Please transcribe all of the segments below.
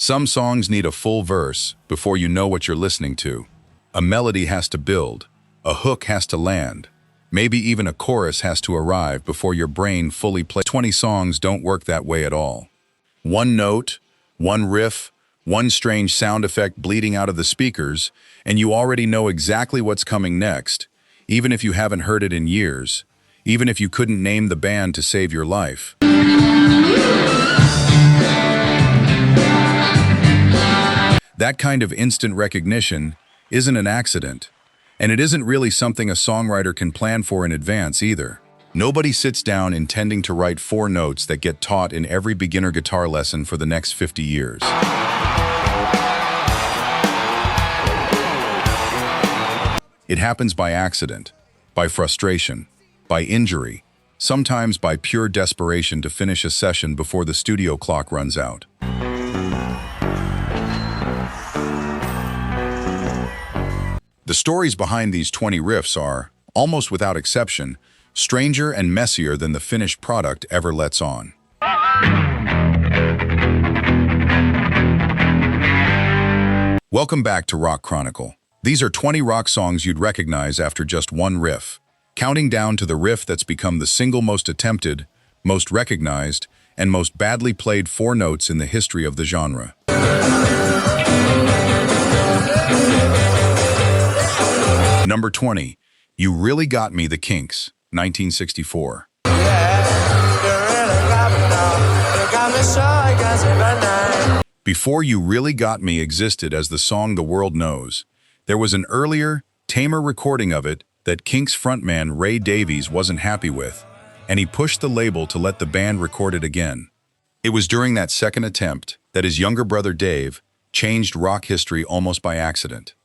Some songs need a full verse before you know what you're listening to. A melody has to build, a hook has to land, maybe even a chorus has to arrive before your brain fully plays. 20 songs don't work that way at all. One note, one riff, one strange sound effect bleeding out of the speakers, and you already know exactly what's coming next, even if you haven't heard it in years, even if you couldn't name the band to save your life. That kind of instant recognition isn't an accident, and it isn't really something a songwriter can plan for in advance either. Nobody sits down intending to write 4 notes that get taught in every beginner guitar lesson for the next 50 years. It happens by accident, by frustration, by injury, sometimes by pure desperation to finish a session before the studio clock runs out. The stories behind these 20 riffs are, almost without exception, stranger and messier than the finished product ever lets on. Welcome back to Rock Chronicle. These are 20 rock songs you'd recognize after just one riff, counting down to the riff that's become the single most attempted, most recognized, and most badly played 4 notes in the history of the genre. Number 20, You Really Got Me, The Kinks, 1964. Before You Really Got Me existed as the song the world knows, there was an earlier, tamer recording of it that Kinks frontman Ray Davies wasn't happy with, and he pushed the label to let the band record it again. It was during that second attempt that his younger brother Dave changed rock history almost by accident.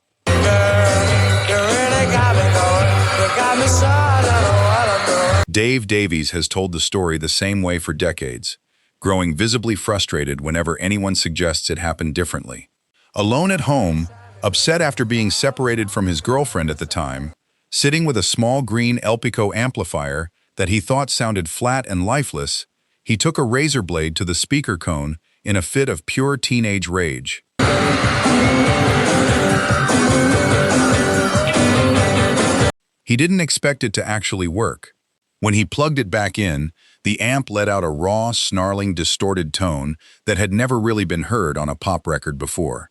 Dave Davies has told the story the same way for decades, growing visibly frustrated whenever anyone suggests it happened differently. Alone at home, upset after being separated from his girlfriend at the time, sitting with a small green Elpico amplifier that he thought sounded flat and lifeless, he took a razor blade to the speaker cone in a fit of pure teenage rage. He didn't expect it to actually work. When he plugged it back in, the amp let out a raw, snarling, distorted tone that had never really been heard on a pop record before.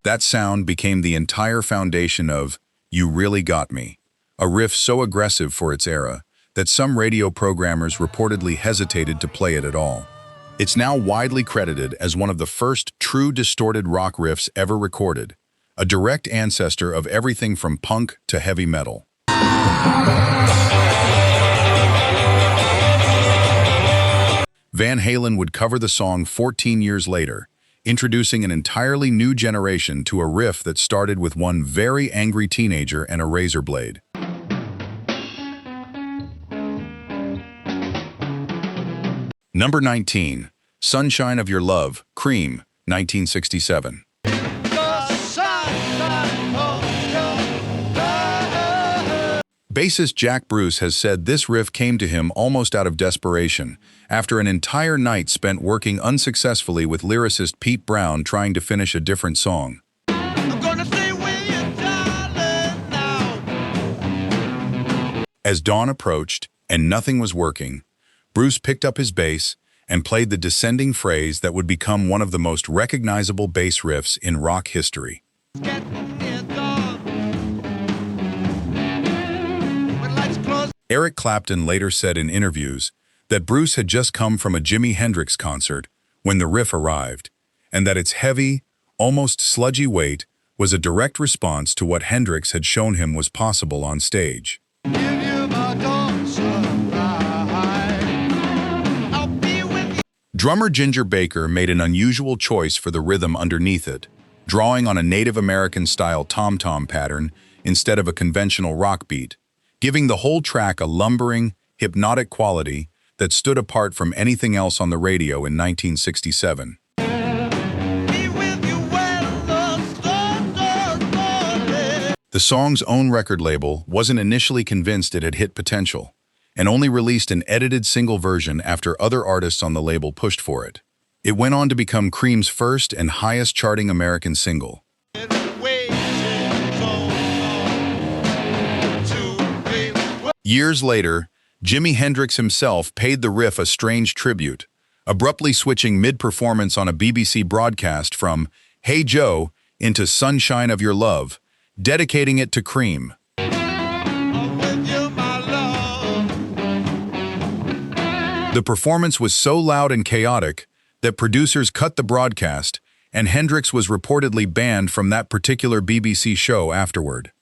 That sound became the entire foundation of You Really Got Me, a riff so aggressive for its era that some radio programmers reportedly hesitated to play it at all. It's now widely credited as one of the first true distorted rock riffs ever recorded, a direct ancestor of everything from punk to heavy metal. Van Halen would cover the song 14 years later, introducing an entirely new generation to a riff that started with one very angry teenager and a razor blade. Number 19, Sunshine of Your Love, Cream, 1967. Bassist Jack Bruce has said this riff came to him almost out of desperation, after an entire night spent working unsuccessfully with lyricist Pete Brown trying to finish a different song. As dawn approached and nothing was working, Bruce picked up his bass and played the descending phrase that would become one of the most recognizable bass riffs in rock history. Eric Clapton later said in interviews that Bruce had just come from a Jimi Hendrix concert when the riff arrived, and that its heavy, almost sludgy weight was a direct response to what Hendrix had shown him was possible on stage. Drummer Ginger Baker made an unusual choice for the rhythm underneath it, drawing on a Native American-style tom-tom pattern instead of a conventional rock beat, giving the whole track a lumbering, hypnotic quality that stood apart from anything else on the radio in 1967. The song's own record label wasn't initially convinced it had hit potential, and only released an edited single version after other artists on the label pushed for it. It went on to become Cream's first and highest-charting American single. Years later, Jimi Hendrix himself paid the riff a strange tribute, abruptly switching mid-performance on a BBC broadcast from "Hey Joe" into "Sunshine of Your Love," dedicating it to Cream. The performance was so loud and chaotic that producers cut the broadcast, and Hendrix was reportedly banned from that particular BBC show afterward.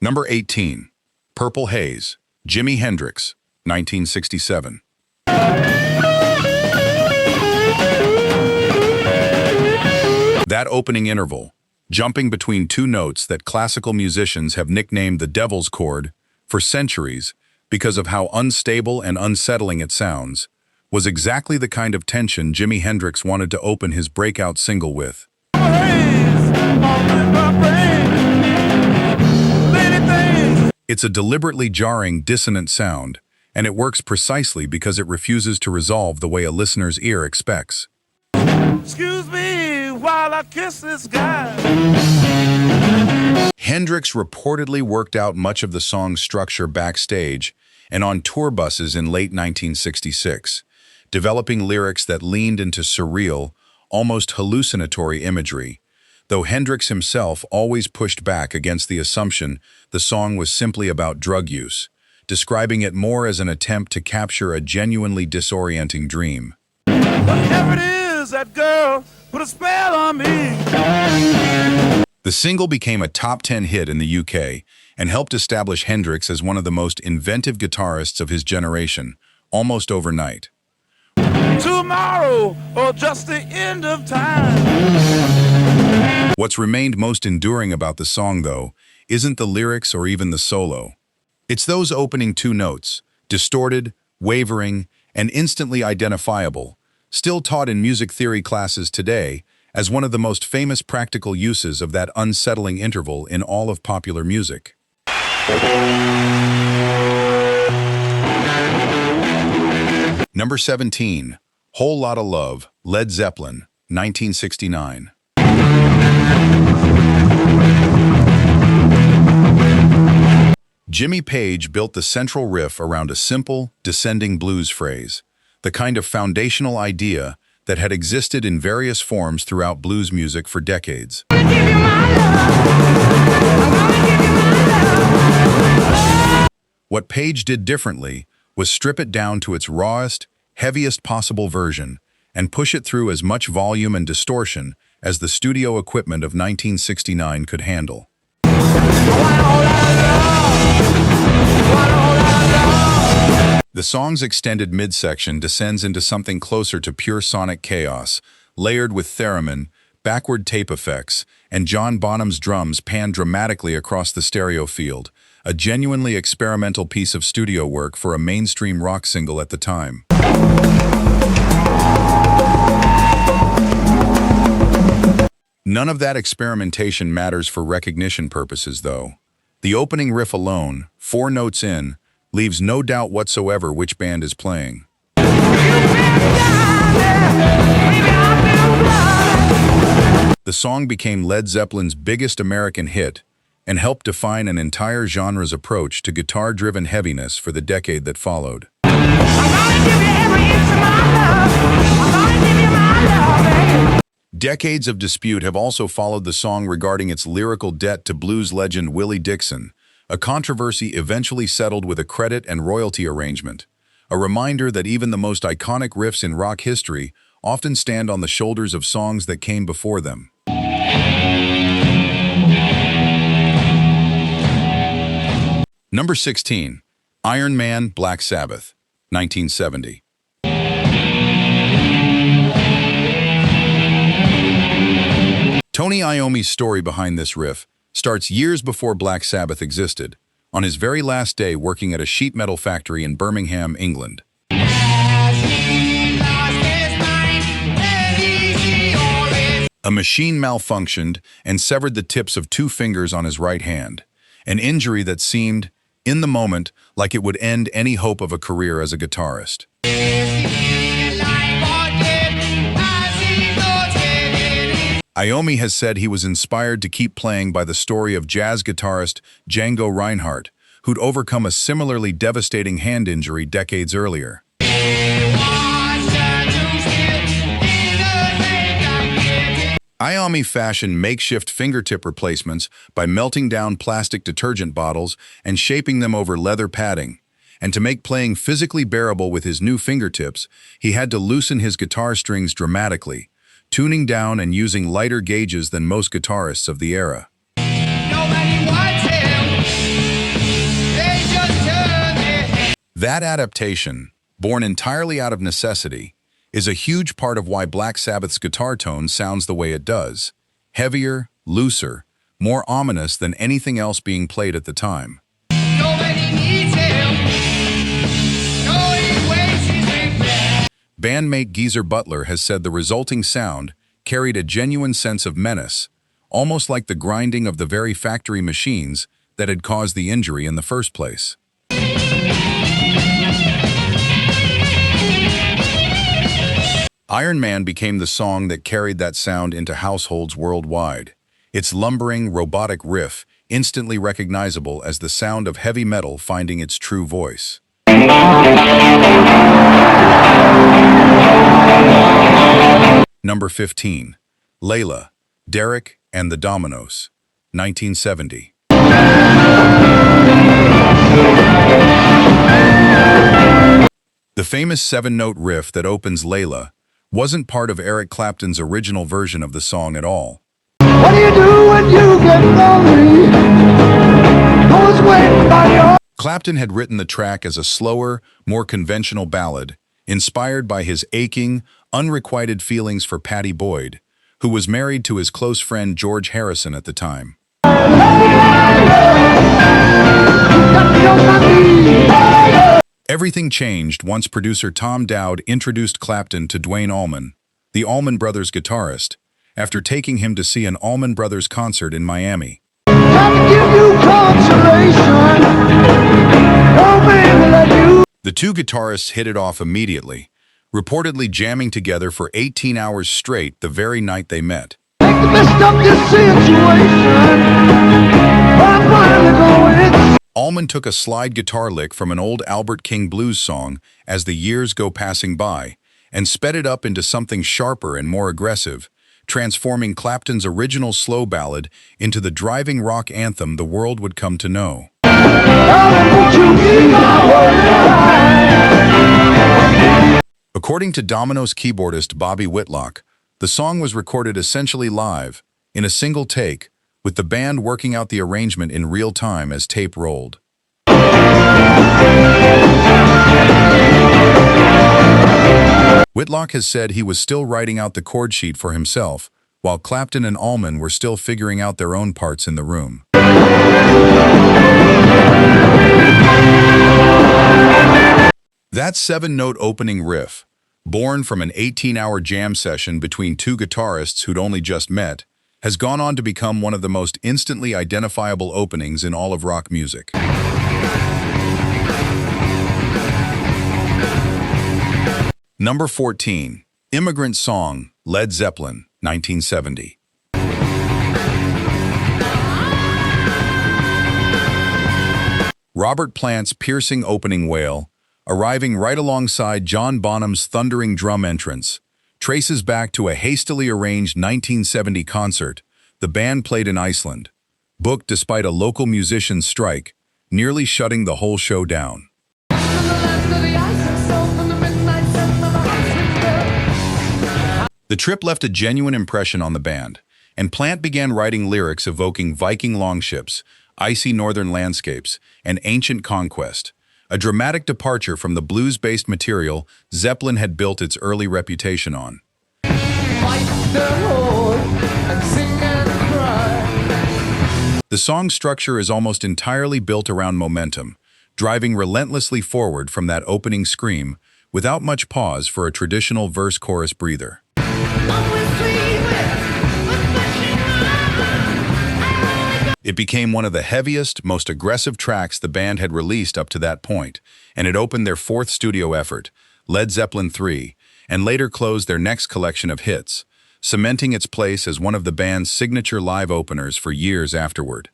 Number 18. Purple Haze, Jimi Hendrix, 1967. That opening interval, jumping between two notes that classical musicians have nicknamed the Devil's Chord for centuries because of how unstable and unsettling it sounds, was exactly the kind of tension Jimi Hendrix wanted to open his breakout single with. It's a deliberately jarring, dissonant sound, and it works precisely because it refuses to resolve the way a listener's ear expects. Excuse me while I kiss this guy. Hendrix reportedly worked out much of the song's structure backstage and on tour buses in late 1966, developing lyrics that leaned into surreal, almost hallucinatory imagery, though Hendrix himself always pushed back against the assumption the song was simply about drug use, describing it more as an attempt to capture a genuinely disorienting dream. Whatever it is, that girl put a spell on me. The single became a top 10 hit in the UK and helped establish Hendrix as one of the most inventive guitarists of his generation, almost overnight. Tomorrow, or just the end of time. What's remained most enduring about the song, though, isn't the lyrics or even the solo. It's those opening two notes, distorted, wavering, and instantly identifiable, still taught in music theory classes today as one of the most famous practical uses of that unsettling interval in all of popular music. Number 17. Whole Lotta Love, Led Zeppelin, 1969. Jimmy Page built the central riff around a simple, descending blues phrase, the kind of foundational idea that had existed in various forms throughout blues music for decades. What Page did differently was strip it down to its rawest, heaviest possible version and push it through as much volume and distortion as the studio equipment of 1969 could handle. The song's extended midsection descends into something closer to pure sonic chaos, layered with theremin, backward tape effects, and John Bonham's drums panned dramatically across the stereo field, a genuinely experimental piece of studio work for a mainstream rock single at the time. None of that experimentation matters for recognition purposes, though. The opening riff alone, 4 notes in, leaves no doubt whatsoever which band is playing. The song became Led Zeppelin's biggest American hit and helped define an entire genre's approach to guitar-driven heaviness for the decade that followed. Decades of dispute have also followed the song regarding its lyrical debt to blues legend Willie Dixon, a controversy eventually settled with a credit and royalty arrangement, a reminder that even the most iconic riffs in rock history often stand on the shoulders of songs that came before them. Number 16. Iron Man, Black Sabbath, 1970. Tony Iommi's story behind this riff starts years before Black Sabbath existed, on his very last day working at a sheet metal factory in Birmingham, England. A machine malfunctioned and severed the tips of 2 fingers on his right hand, an injury that seemed, in the moment, like it would end any hope of a career as a guitarist. Iommi has said he was inspired to keep playing by the story of jazz guitarist Django Reinhardt, who'd overcome a similarly devastating hand injury decades earlier. Iommi fashioned makeshift fingertip replacements by melting down plastic detergent bottles and shaping them over leather padding. And to make playing physically bearable with his new fingertips, he had to loosen his guitar strings dramatically, tuning down and using lighter gauges than most guitarists of the era. That adaptation, born entirely out of necessity, is a huge part of why Black Sabbath's guitar tone sounds the way it does. Heavier, looser, more ominous than anything else being played at the time. Bandmate Geezer Butler has said the resulting sound carried a genuine sense of menace, almost like the grinding of the very factory machines that had caused the injury in the first place. Iron Man became the song that carried that sound into households worldwide. Its lumbering, robotic riff, instantly recognizable as the sound of heavy metal finding its true voice. Number 15. Layla, Derek and the Dominoes, 1970. The famous 7-note riff that opens Layla wasn't part of Eric Clapton's original version of the song at all. What do you do when you get lonely? Who's waiting by your... Clapton had written the track as a slower, more conventional ballad, inspired by his aching, unrequited feelings for Pattie Boyd, who was married to his close friend George Harrison at the time. Everything changed once producer Tom Dowd introduced Clapton to Duane Allman, the Allman Brothers guitarist, after taking him to see an Allman Brothers concert in Miami. The two guitarists hit it off immediately, reportedly jamming together for 18 hours straight the very night they met. Allman took a slide guitar lick from an old Albert King blues song as the years go passing by and sped it up into something sharper and more aggressive, transforming Clapton's original slow ballad into the driving rock anthem the world would come to know. According to Dominoes keyboardist Bobby Whitlock, the song was recorded essentially live, in a single take, with the band working out the arrangement in real time as tape rolled. Whitlock has said he was still writing out the chord sheet for himself, while Clapton and Allman were still figuring out their own parts in the room. That 7-note opening riff, born from an 18-hour jam session between two guitarists who'd only just met, has gone on to become one of the most instantly identifiable openings in all of rock music. Number 14. Immigrant Song, Led Zeppelin, 1970. Robert Plant's piercing opening wail, arriving right alongside John Bonham's thundering drum entrance, traces back to a hastily arranged 1970 concert the band played in Iceland, booked despite a local musician's strike, nearly shutting the whole show down. The trip left a genuine impression on the band, and Plant began writing lyrics evoking Viking longships, icy northern landscapes, and ancient conquest, a dramatic departure from the blues-based material Zeppelin had built its early reputation on. The song's structure is almost entirely built around momentum, driving relentlessly forward from that opening scream without much pause for a traditional verse-chorus breather. It became one of the heaviest, most aggressive tracks the band had released up to that point, and it opened their fourth studio effort, Led Zeppelin III, and later closed their next collection of hits, cementing its place as one of the band's signature live openers for years afterward.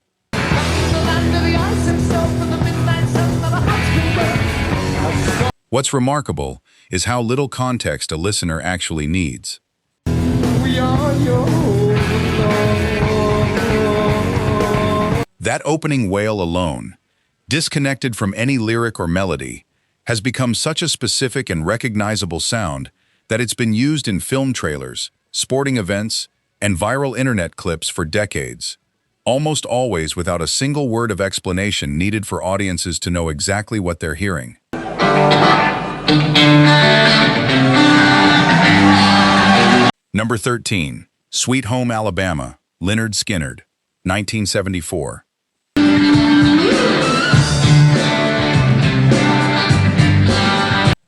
What's remarkable is how little context a listener actually needs. That opening wail alone, disconnected from any lyric or melody, has become such a specific and recognizable sound that it's been used in film trailers, sporting events, and viral internet clips for decades, almost always without a single word of explanation needed for audiences to know exactly what they're hearing. Number 13, Sweet Home Alabama, Lynyrd Skynyrd, 1974.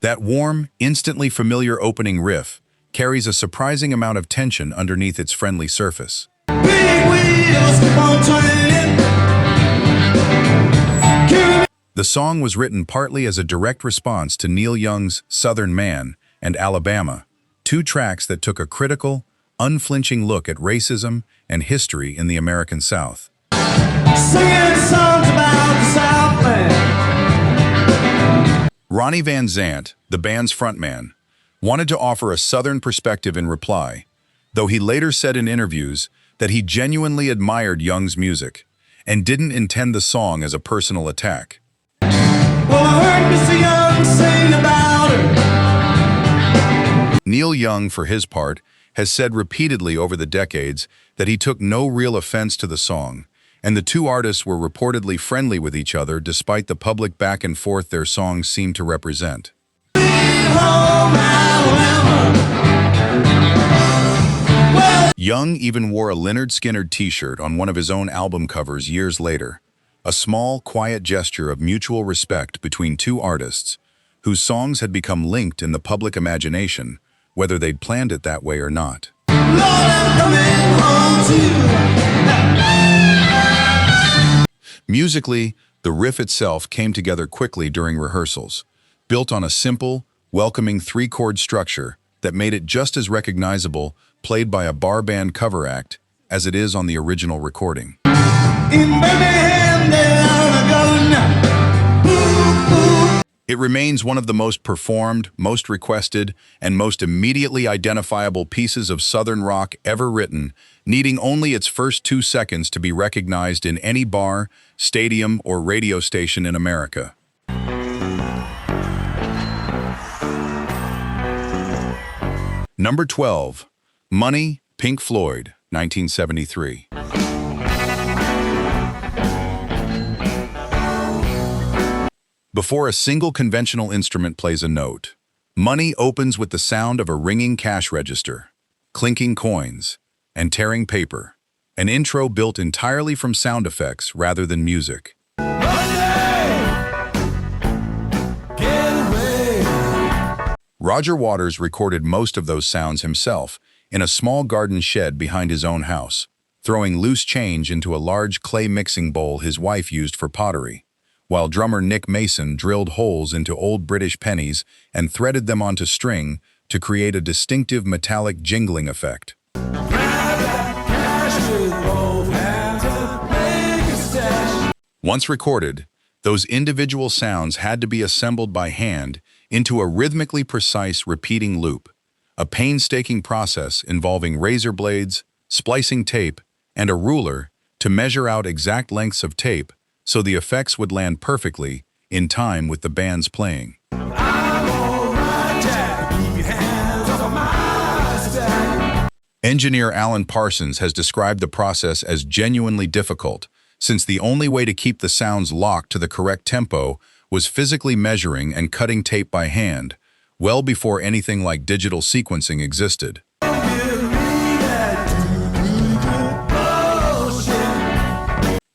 That warm, instantly familiar opening riff carries a surprising amount of tension underneath its friendly surface. Big wheels keep on turning. The song was written partly as a direct response to Neil Young's Southern Man and Alabama, two tracks that took a critical, unflinching look at racism and history in the American South. Singing songs about the Southland. Ronnie Van Zant, the band's frontman, wanted to offer a Southern perspective in reply, though he later said in interviews that he genuinely admired Young's music and didn't intend the song as a personal attack. Well, I heard Mr. Young sing about her. Neil Young, for his part, has said repeatedly over the decades that he took no real offense to the song, and the two artists were reportedly friendly with each other despite the public back and forth their songs seemed to represent. Young even wore a Lynyrd Skynyrd t-shirt on one of his own album covers years later, a small, quiet gesture of mutual respect between two artists whose songs had become linked in the public imagination, whether they'd planned it that way or not. Musically, the riff itself came together quickly during rehearsals, built on a simple, welcoming three-chord structure that made it just as recognizable played by a bar band cover act as it is on the original recording. It remains one of the most performed, most requested, and most immediately identifiable pieces of Southern rock ever written, needing only its first 2 seconds to be recognized in any bar, stadium, or radio station in America. Number 12, Money, Pink Floyd, 1973. Before a single conventional instrument plays a note, Money opens with the sound of a ringing cash register, clinking coins, and tearing paper, an intro built entirely from sound effects rather than music. Roger Waters recorded most of those sounds himself in a small garden shed behind his own house, throwing loose change into a large clay mixing bowl his wife used for pottery, while drummer Nick Mason drilled holes into old British pennies and threaded them onto string to create a distinctive metallic jingling effect. Once recorded, those individual sounds had to be assembled by hand into a rhythmically precise repeating loop, a painstaking process involving razor blades, splicing tape, and a ruler to measure out exact lengths of tape so the effects would land perfectly in time with the band's playing. Engineer Alan Parsons has described the process as genuinely difficult, since the only way to keep the sounds locked to the correct tempo was physically measuring and cutting tape by hand, well before anything like digital sequencing existed.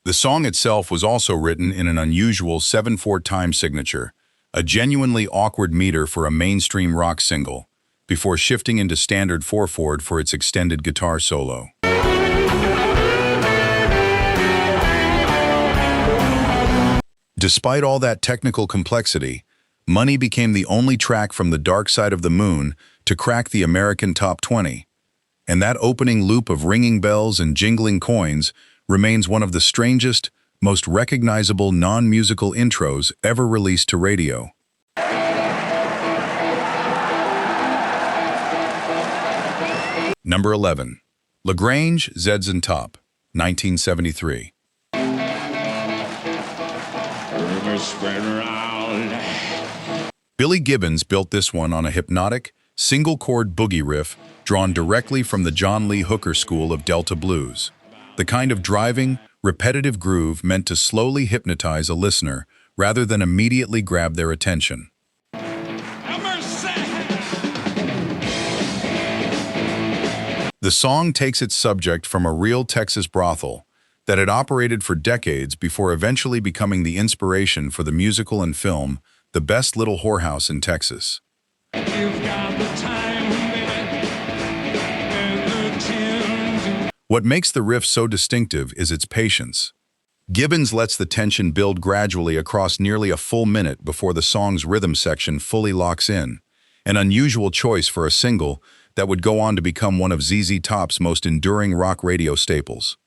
The song itself was also written in an unusual 7/4 time signature, a genuinely awkward meter for a mainstream rock single, before shifting into standard 4/4 for its extended guitar solo. Despite all that technical complexity, Money became the only track from the Dark Side of the Moon to crack the American Top 20. And that opening loop of ringing bells and jingling coins remains one of the strangest, most recognizable non-musical intros ever released to radio. Number 11. LaGrange, Zeds and Top, 1973. Billy Gibbons built this one on a hypnotic, single-chord boogie riff drawn directly from the John Lee Hooker school of Delta blues. The kind of driving, repetitive groove meant to slowly hypnotize a listener rather than immediately grab their attention. The song takes its subject from a real Texas brothel that had operated for decades before eventually becoming the inspiration for the musical and film The Best Little Whorehouse in Texas. What makes the riff so distinctive is its patience. Gibbons lets the tension build gradually across nearly a full minute before the song's rhythm section fully locks in, an unusual choice for a single that would go on to become one of ZZ Top's most enduring rock radio staples.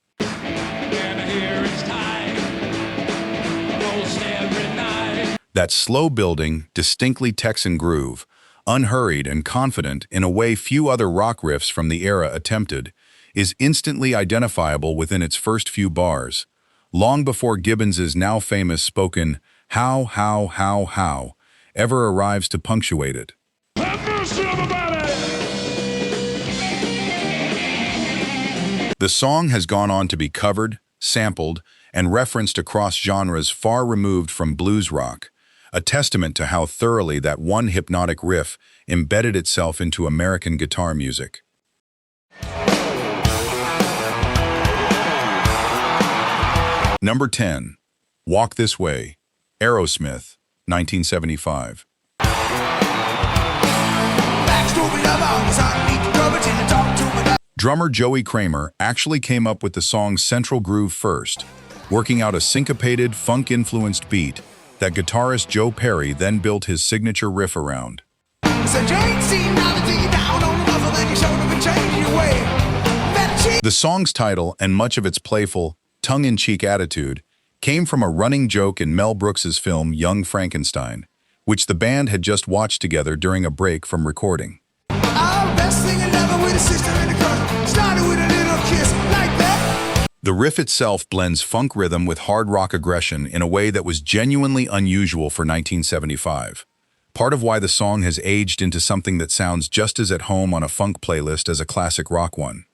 That slow-building, distinctly Texan groove, unhurried and confident in a way few other rock riffs from the era attempted, is instantly identifiable within its first few bars, long before Gibbons's now famous spoken how ever arrives to punctuate it. The song has gone on to be covered, sampled, and referenced across genres far removed from blues rock, a testament to how thoroughly that one hypnotic riff embedded itself into American guitar music. Number 10. Walk This Way, Aerosmith, 1975. Drummer Joey Kramer actually came up with the song's central groove first, working out a syncopated, funk-influenced beat that guitarist Joe Perry then built his signature riff around. The song's title and much of its playful, tongue-in-cheek attitude came from a running joke in Mel Brooks's film Young Frankenstein, which the band had just watched together during a break from recording. The riff itself blends funk rhythm with hard rock aggression in a way that was genuinely unusual for 1975. Part of why the song has aged into something that sounds just as at home on a funk playlist as a classic rock one.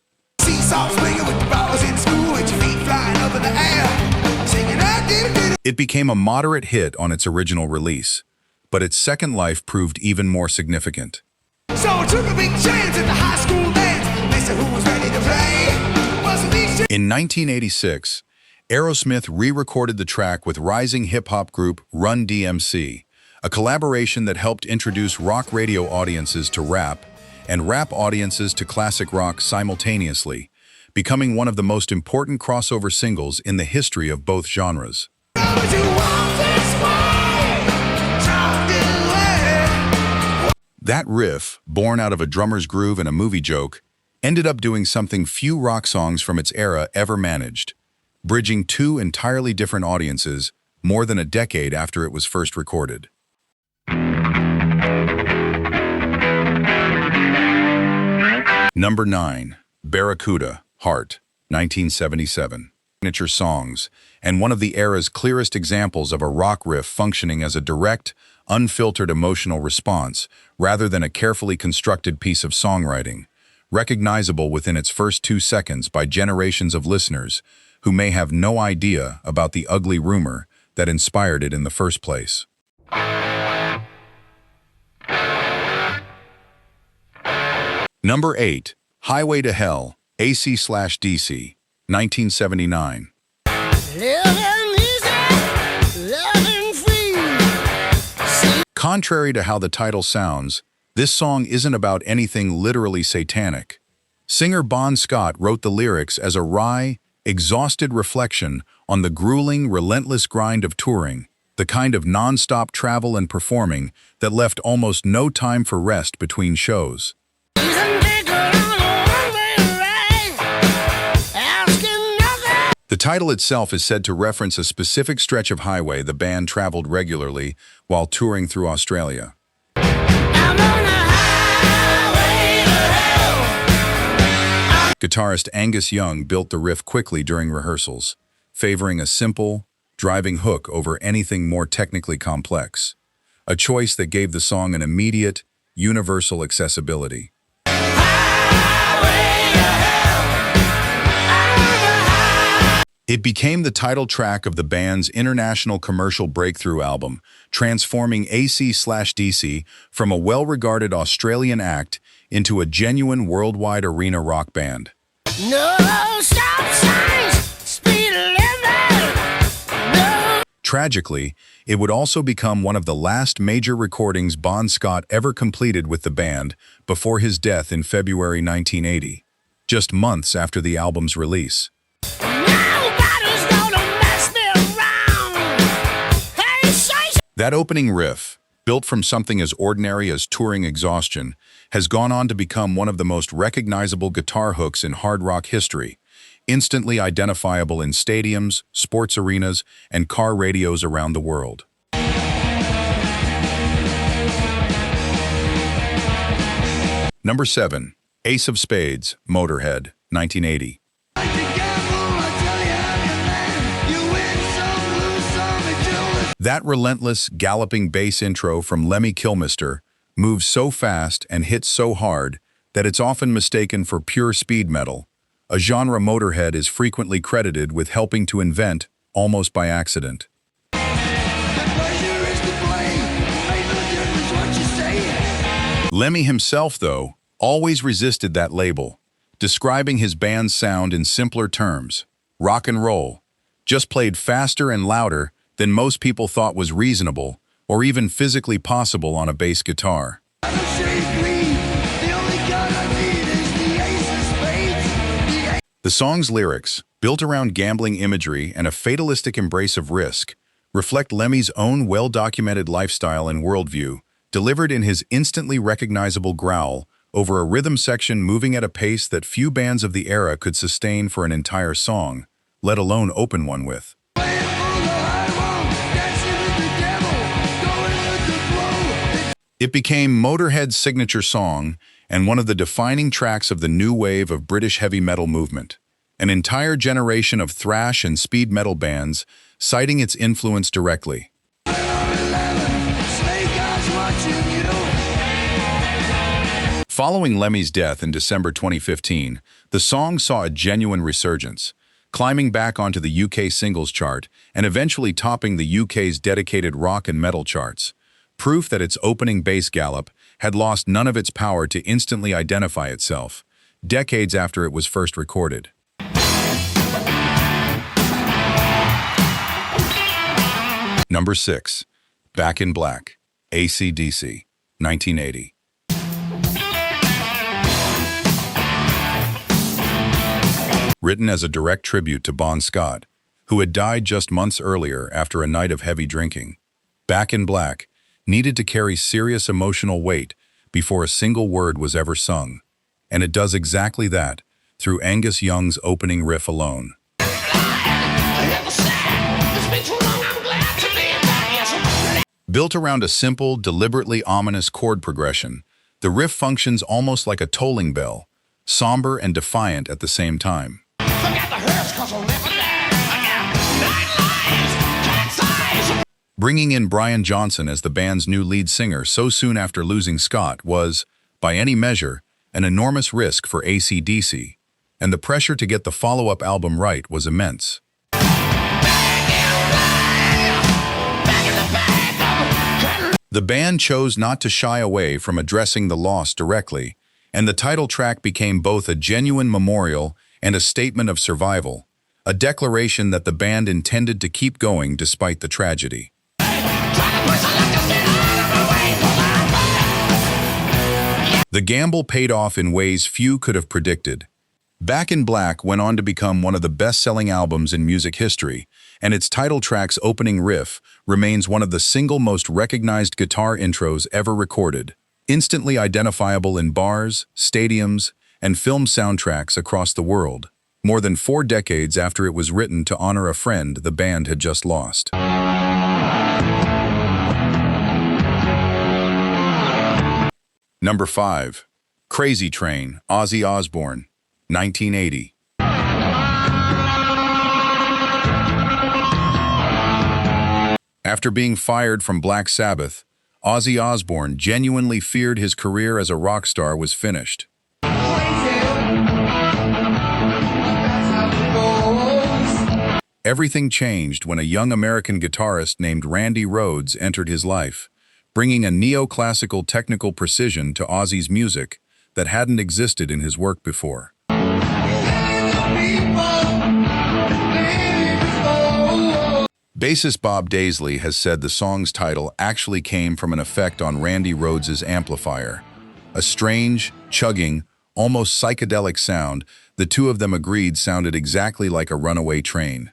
It became a moderate hit on its original release, but its second life proved even more significant. So I took a big chance at the high school dance. They said who was ready to play. In 1986, Aerosmith re-recorded the track with rising hip-hop group Run DMC, a collaboration that helped introduce rock radio audiences to rap and rap audiences to classic rock simultaneously, becoming one of the most important crossover singles in the history of both genres. That riff, born out of a drummer's groove and a movie joke, ended up doing something few rock songs from its era ever managed, bridging two entirely different audiences more than a decade after it was first recorded. Number 9. Barracuda, Heart, 1977. Signature songs, and one of the era's clearest examples of a rock riff functioning as a direct, unfiltered emotional response rather than a carefully constructed piece of songwriting, recognizable within its first 2 seconds by generations of listeners who may have no idea about the ugly rumor that inspired it in the first place. Number 8. Highway to Hell, AC/DC, 1979. Contrary to how the title sounds, this song isn't about anything literally satanic. Singer Bon Scott wrote the lyrics as a wry, exhausted reflection on the grueling, relentless grind of touring the kind of non-stop travel and performing that left almost no time for rest between shows. The title itself is said to reference a specific stretch of highway the band traveled regularly while touring through Australia. Guitarist Angus Young built the riff quickly during rehearsals, favoring a simple, driving hook over anything more technically complex, a choice that gave the song an immediate, universal accessibility. It became the title track of the band's international commercial breakthrough album, transforming AC/DC from a well-regarded Australian act into a genuine worldwide arena rock band. No stop signs, speed limit. No. Tragically, it would also become one of the last major recordings Bon Scott ever completed with the band before his death in February 1980, just months after the album's release. That opening riff, built from something as ordinary as touring exhaustion, has gone on to become one of the most recognizable guitar hooks in hard rock history, instantly identifiable in stadiums, sports arenas, and car radios around the world. Number 7. Ace of Spades, Motorhead, 1980. That relentless, galloping bass intro from Lemmy Kilmister moves so fast and hits so hard that it's often mistaken for pure speed metal, a genre Motorhead is frequently credited with helping to invent almost by accident. Lemmy himself, though, always resisted that label, describing his band's sound in simpler terms: rock and roll, just played faster and louder than most people thought was reasonable or even physically possible on a bass guitar. The song's lyrics, built around gambling imagery and a fatalistic embrace of risk, reflect Lemmy's own well-documented lifestyle and worldview, delivered in his instantly recognizable growl over a rhythm section moving at a pace that few bands of the era could sustain for an entire song, let alone open one with. It became Motorhead's signature song and one of the defining tracks of the new wave of British heavy metal movement, an entire generation of thrash and speed metal bands citing its influence directly. Following Lemmy's death in December 2015, the song saw a genuine resurgence, climbing back onto the UK singles chart and eventually topping the UK's dedicated rock and metal charts. Proof that its opening bass gallop had lost none of its power to instantly identify itself, decades after it was first recorded. Number 6. Back in Black, AC/DC, 1980. Written as a direct tribute to Bon Scott, who had died just months earlier after a night of heavy drinking, Back in Black needed to carry serious emotional weight before a single word was ever sung, and it does exactly that through Angus Young's opening riff alone. Built around a simple, deliberately ominous chord progression, the riff functions almost like a tolling bell, somber and defiant at the same time. Bringing in Brian Johnson as the band's new lead singer so soon after losing Scott was, by any measure, an enormous risk for AC/DC, and the pressure to get the follow-up album right was immense. The band chose not to shy away from addressing the loss directly, and the title track became both a genuine memorial and a statement of survival, a declaration that the band intended to keep going despite the tragedy. The gamble paid off in ways few could have predicted. Back in Black went on to become one of the best-selling albums in music history, and its title track's opening riff remains one of the single most recognized guitar intros ever recorded, instantly identifiable in bars, stadiums, and film soundtracks across the world, more than 4 decades after it was written to honor a friend the band had just lost. Number 5. Crazy Train, Ozzy Osbourne, 1980. After being fired from Black Sabbath, Ozzy Osbourne genuinely feared his career as a rock star was finished. Everything changed when a young American guitarist named Randy Rhoads entered his life, bringing a neoclassical technical precision to Ozzy's music that hadn't existed in his work before. Bassist Bob Daisley has said the song's title actually came from an effect on Randy Rhoads' amplifier. A strange, chugging, almost psychedelic sound the two of them agreed sounded exactly like a runaway train.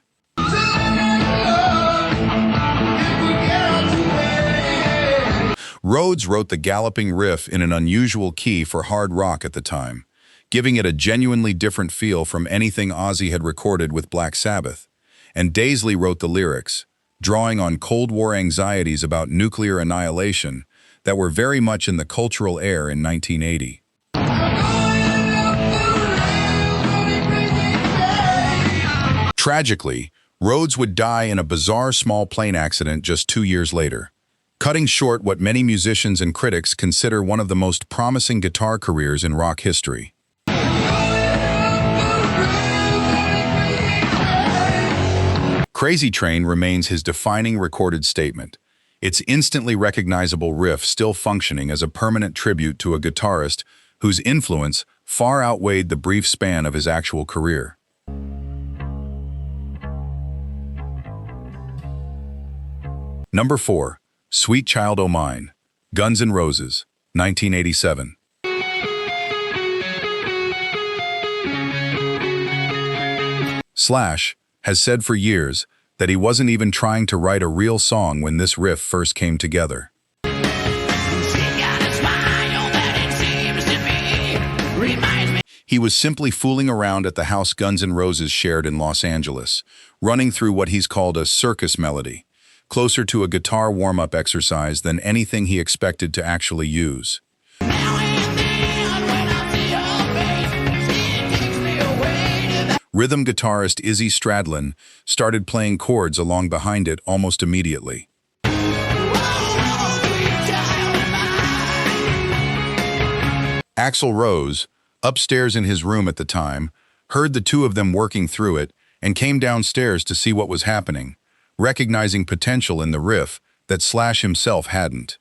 Rhoads wrote the galloping riff in an unusual key for hard rock at the time, giving it a genuinely different feel from anything Ozzy had recorded with Black Sabbath. And Daisley wrote the lyrics, drawing on Cold War anxieties about nuclear annihilation that were very much in the cultural air in 1980. Tragically, Rhoads would die in a bizarre small plane accident just 2 years later, cutting short what many musicians and critics consider one of the most promising guitar careers in rock history. Crazy Train remains his defining recorded statement, its instantly recognizable riff still functioning as a permanent tribute to a guitarist whose influence far outweighed the brief span of his actual career. Number 4. Sweet Child O' Mine, Guns N' Roses, 1987. Slash has said for years that he wasn't even trying to write a real song when this riff first came together. He was simply fooling around at the house Guns N' Roses shared in Los Angeles, running through what he's called a circus melody, closer to a guitar warm-up exercise than anything he expected to actually use. Rhythm guitarist Izzy Stradlin started playing chords along behind it almost immediately. Axl Rose, upstairs in his room at the time, heard the two of them working through it and came downstairs to see what was happening, recognizing potential in the riff that Slash himself hadn't.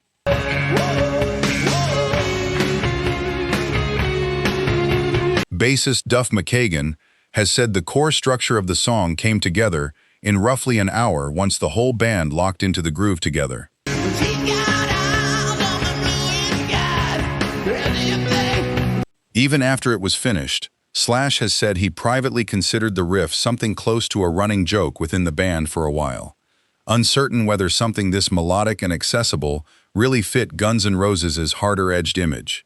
Bassist Duff McKagan has said the core structure of the song came together in roughly an hour once the whole band locked into the groove together. Even after it was finished, Slash has said he privately considered the riff something close to a running joke within the band for a while, uncertain whether something this melodic and accessible really fit Guns N' Roses' harder-edged image.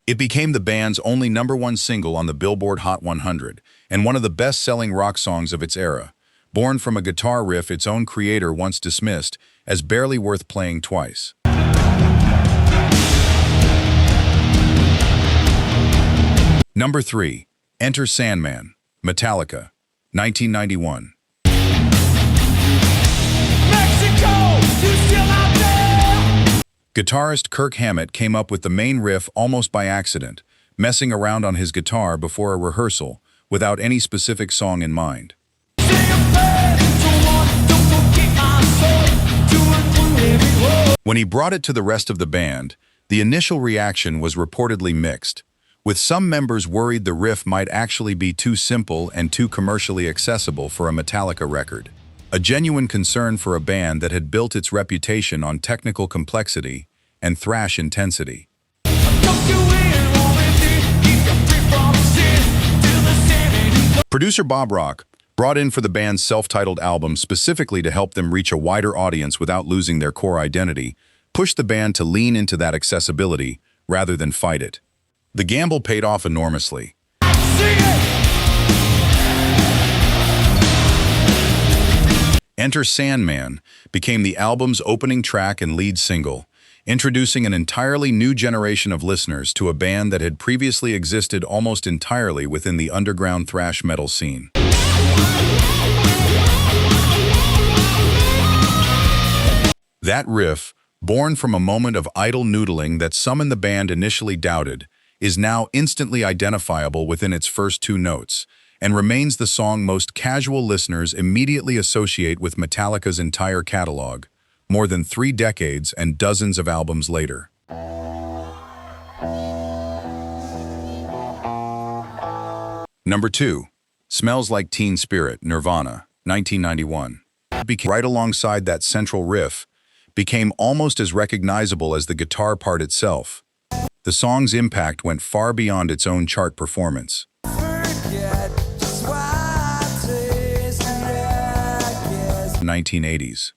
It became the band's only #1 single on the Billboard Hot 100 and one of the best-selling rock songs of its era, born from a guitar riff its own creator once dismissed as barely worth playing twice. Number 3. Enter Sandman, Metallica, 1991. Mexico, you still out there? Guitarist Kirk Hammett came up with the main riff almost by accident, messing around on his guitar before a rehearsal without any specific song in mind. When he brought it to the rest of the band, the initial reaction was reportedly mixed, with some members worried the riff might actually be too simple and too commercially accessible for a Metallica record. A genuine concern for a band that had built its reputation on technical complexity and thrash intensity. Producer Bob Rock, brought in for the band's self-titled album specifically to help them reach a wider audience without losing their core identity, pushed the band to lean into that accessibility rather than fight it. The gamble paid off enormously. Enter Sandman became the album's opening track and lead single, introducing an entirely new generation of listeners to a band that had previously existed almost entirely within the underground thrash metal scene. That riff, born from a moment of idle noodling that some in the band initially doubted, is now instantly identifiable within its first two notes, and remains the song most casual listeners immediately associate with Metallica's entire catalog, more than 3 decades and dozens of albums later. Number 2. Smells Like Teen Spirit, Nirvana, 1991. Right alongside that central riff, became almost as recognizable as the guitar part itself. The song's impact went far beyond its own chart performance. 1980s.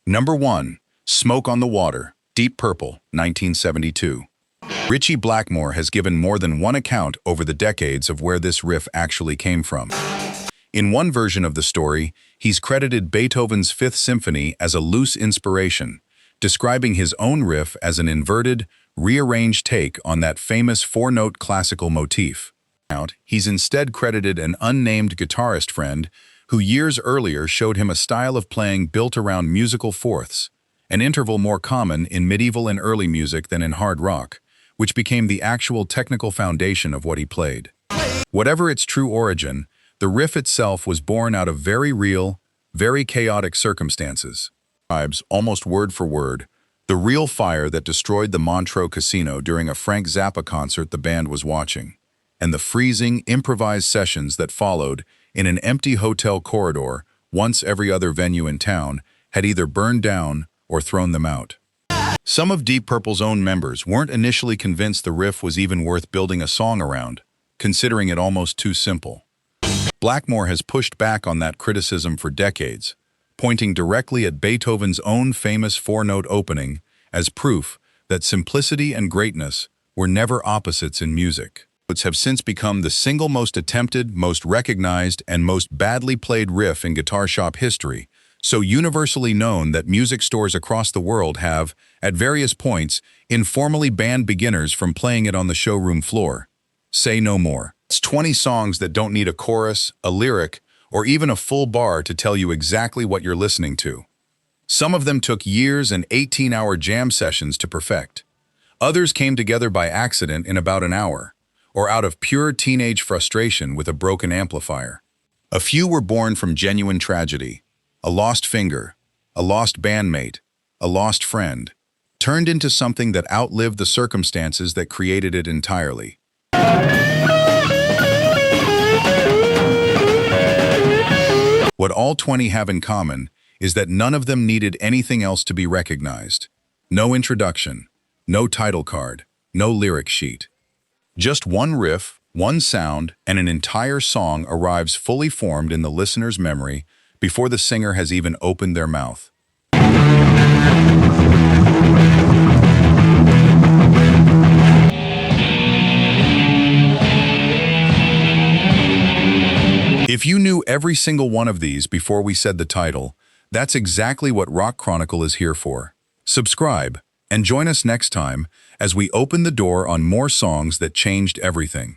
Number 1. Smoke on the Water, Deep Purple, 1972. Ritchie Blackmore has given more than one account over the decades of where this riff actually came from. In one version of the story, he's credited Beethoven's Fifth Symphony as a loose inspiration, describing his own riff as an inverted, rearranged take on that famous 4-note classical motif. He's instead credited an unnamed guitarist friend who years earlier showed him a style of playing built around musical fourths, an interval more common in medieval and early music than in hard rock, which became the actual technical foundation of what he played. Whatever its true origin, the riff itself was born out of very real, very chaotic circumstances. Almost word for word, the real fire that destroyed the Montreux Casino during a Frank Zappa concert the band was watching, and the freezing, improvised sessions that followed in an empty hotel corridor once every other venue in town had either burned down or thrown them out. Some of Deep Purple's own members weren't initially convinced the riff was even worth building a song around, considering it almost too simple. Blackmore has pushed back on that criticism for decades, pointing directly at Beethoven's own famous 4-note opening as proof that simplicity and greatness were never opposites in music. Have since become the single most attempted, most recognized, and most badly played riff in guitar shop history, so universally known that music stores across the world have, at various points, informally banned beginners from playing it on the showroom floor. Say no more. It's 20 songs that don't need a chorus, a lyric, or even a full bar to tell you exactly what you're listening to. Some of them took years and 18-hour jam sessions to perfect. Others came together by accident in about an hour, or out of pure teenage frustration with a broken amplifier. A few were born from genuine tragedy, a lost finger, a lost bandmate, a lost friend, turned into something that outlived the circumstances that created it entirely. What all 20 have in common is that none of them needed anything else to be recognized. No introduction, no title card, no lyric sheet. Just one riff, one sound, and an entire song arrives fully formed in the listener's memory before the singer has even opened their mouth. If you knew every single one of these before we said the title, that's exactly what Rock Chronicle is here for. Subscribe and join us next time as we open the door on more songs that changed everything.